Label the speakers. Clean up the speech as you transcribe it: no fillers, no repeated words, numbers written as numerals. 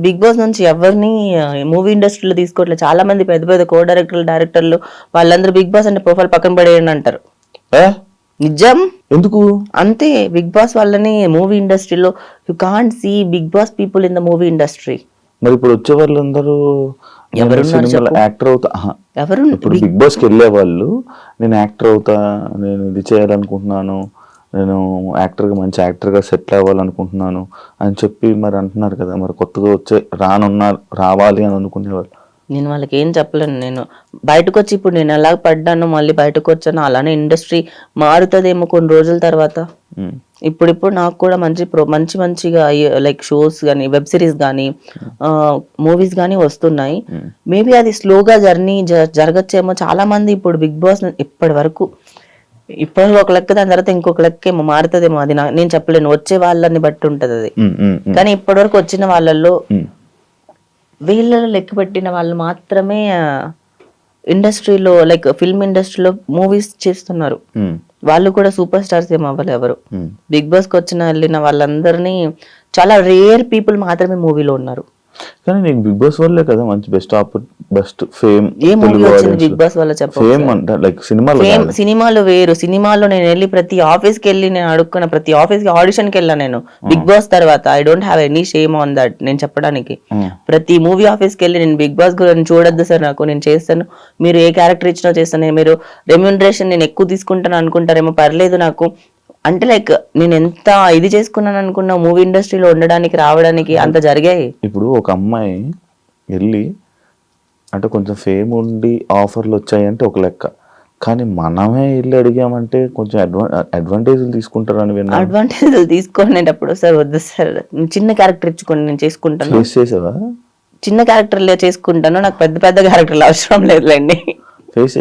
Speaker 1: Big boss నుంచి ఎవరిని movie ఇండస్ట్రీలో తీసుకోవట్లేదు. చాలా మంది పెద్ద పెద్ద కో డైరెక్టర్లు వాళ్ళందరూ బిగ్ బాస్ అంటే ప్రొఫైల్ పక్కన పడేయండి అంటారు. నిజం.
Speaker 2: ఎందుకు
Speaker 1: అంతే, బిగ్ బాస్ వాళ్ళని మూవీ ఇండస్ట్రీలో you can't see Bigg Boss people in the movie industry.
Speaker 2: మరి ఇప్పుడు వచ్చే వాళ్ళందరూ సినిమాలో యాక్టర్ అవుతా,
Speaker 1: ఎవరు
Speaker 2: ఇప్పుడు బిగ్ బాస్ కి వెళ్ళే వాళ్ళు నేను యాక్టర్ అవుతా, నేను ఇది చేయాలనుకుంటున్నాను, నేను యాక్టర్ గా మంచి యాక్టర్ గా సెటిల్ అవ్వాలనుకుంటున్నాను అని చెప్పి మరి అంటున్నారు కదా. మరి కొత్తగా వచ్చే రావాలి అని అనుకునేవాళ్ళు.
Speaker 1: నేను వాళ్ళకి ఏం చెప్పలేను. నేను బయటకు వచ్చి ఇప్పుడు నేను ఎలా పడ్డాను మళ్ళీ బయటకు వచ్చాను, అలానే ఇండస్ట్రీ మారుతుందేమో కొన్ని రోజుల తర్వాత. ఇప్పుడు నాకు కూడా మంచిగా లైక్ షోస్ కానీ వెబ్ సిరీస్ కానీ మూవీస్ కానీ వస్తున్నాయి. మేబీ అది స్లోగా జరగచ్చేమో. చాలా మంది ఇప్పుడు బిగ్ బాస్ ఇప్పటి ఒక లెక్క, దాని తర్వాత ఇంకొక లెక్క ఏమో మారుతుందేమో. అది నేను చెప్పలేను, వచ్చే వాళ్ళని బట్టి ఉంటది అది. కానీ ఇప్పటి వరకు వచ్చిన వాళ్ళల్లో వీళ్ళలో లెక్క పెట్టిన వాళ్ళు మాత్రమే ఇండస్ట్రీలో లైక్ ఫిల్మ్ ఇండస్ట్రీలో మూవీస్ చేస్తున్నారు. వాళ్ళు కూడా సూపర్ స్టార్స్ ఏం అవ్వాలి ఎవరు. బిగ్ బాస్ కి వెళ్ళిన వాళ్ళందరినీ చాలా రేర్ పీపుల్ మాత్రమే మూవీలో ఉన్నారు.
Speaker 2: కానీ నీకు బిగ్ బాస్ వల్లే కదా మంచి బెస్ట్ ఫేమ్.
Speaker 1: ఏ మూవీ వచ్చింది బిగ్ బాస్ వల్ల
Speaker 2: లైక్
Speaker 1: సినిమాలు వేరు. సినిమాలో నేను వెళ్ళి ప్రతి ఆఫీస్ కి వెళ్ళి నేను అడుక్కున్న ప్రతి ఆఫీస్ కి ఆడిషన్ కి వెళ్ళాను నేను బిగ్ బాస్ తర్వాత. I don't have any shame on that నేను చెప్పడానికి. ప్రతి మూవీ ఆఫీస్ కి వెళ్ళి నేను బిగ్ బాస్ గురించి చూడొద్దు సార్, నాకు నేను చేస్తాను, మీరు ఏ క్యారెక్టర్ ఇచ్చినా చేస్తాను, మీరు రెమ్యూనరేషన్ నేను ఎక్కువ తీసుకుంటాను అనుకుంటారేమో, పర్లేదు నాకు అంటే లైక్ నేను ఎంత ఇది చేసుకున్నాను అనుకున్నా మూవీ ఇండస్ట్రీలో ఉండడానికి రావడానికి అంత జరిగాయి.
Speaker 2: ఇప్పుడు ఒక అమ్మాయి వెళ్ళి అంటే కొంచెం ఫేమ్ ఉండి ఆఫర్లు వచ్చాయంటే ఒక లెక్క, కానీ మనమే వెళ్ళి అడిగామంటే కొంచెం అడ్వాంటేజ్లు తీసుకుంటారని విన్నా.
Speaker 1: అడ్వాంటేజ్లు తీసుకునేటప్పుడు సార్ వద్దు సార్, చిన్న క్యారెక్టర్ ఇచ్చుకొని నేను చేసుకుంటాను.
Speaker 2: చేసావా?
Speaker 1: చిన్న క్యారెక్టర్లే చేసుకుంటాను, నాకు పెద్ద క్యారెక్టర్లు అవసరం లేదులేండి.
Speaker 2: ఫేస్